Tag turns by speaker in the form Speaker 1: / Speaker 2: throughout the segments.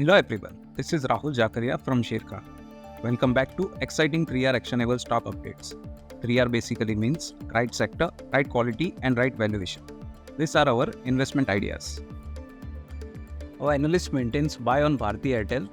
Speaker 1: Hello everyone, this is Rahul Jakaria from Sharekhan. Welcome back to exciting 3R actionable stock updates. 3R basically means right sector, right quality and right valuation. These are our investment ideas. Our analyst maintains buy on Bharti Airtel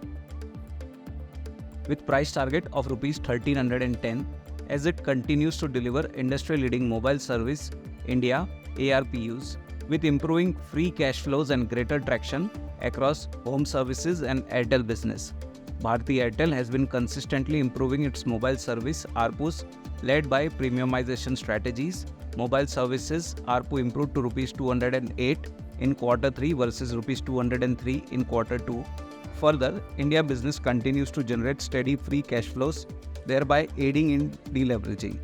Speaker 1: with price target of Rs 1310 as it continues to deliver industry-leading mobile service India ARPUs with improving free cash flows and greater traction across home services and Airtel business. Bharti Airtel has been consistently improving its mobile service ARPUs led by premiumization strategies. Mobile services ARPU improved to Rs 208 in Q3 versus Rs 203 in Q2. Further, India business continues to generate steady free cash flows, thereby aiding in deleveraging.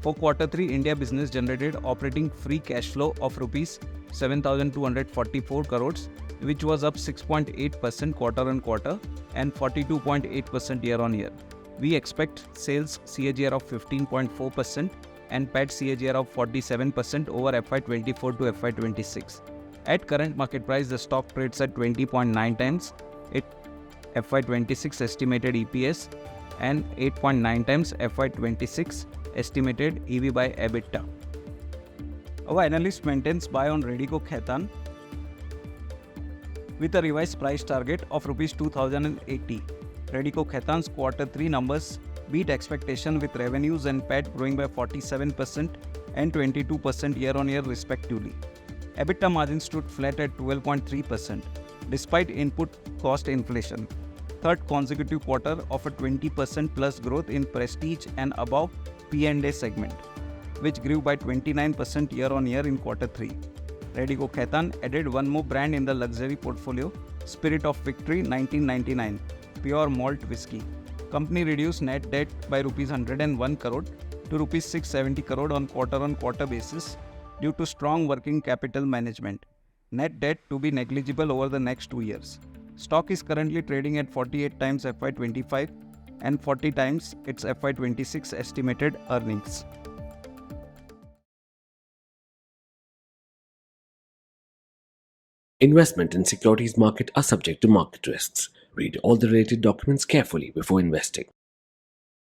Speaker 1: For Q3, India business generated operating free cash flow of Rs 7,244 crores, which was up 6.8% quarter-on-quarter and 42.8% year-on-year. We expect sales CAGR of 15.4% and PAT CAGR of 47% over FY24 to FY26. At current market price, the stock trades at 20.9 times its FY26 estimated EPS and 8.9 times FY26 estimated EV by EBITDA. Our analyst maintains buy on Radico Khaitan with a revised price target of Rs 2080. Radico Khaitan's Q3 numbers beat expectation with revenues and PAT growing by 47% and 22% year-on-year respectively. EBITDA margin stood flat at 12.3% despite input cost inflation. Third consecutive quarter of a 20% plus growth in prestige and above P&A segment, which grew by 29% year-on-year in Q3. Radico Khaitan added one more brand in the luxury portfolio, Spirit of Victory 1999, pure malt whiskey. Company reduced net debt by Rs 101 crore to Rs 670 crore on quarter-on-quarter basis due to strong working capital management. Net debt to be negligible over the next 2 years. Stock is currently trading at 48 times FY25 and 40 times its FY26 estimated earnings.
Speaker 2: Investment in securities market are subject to market risks. Read all the related documents carefully before investing.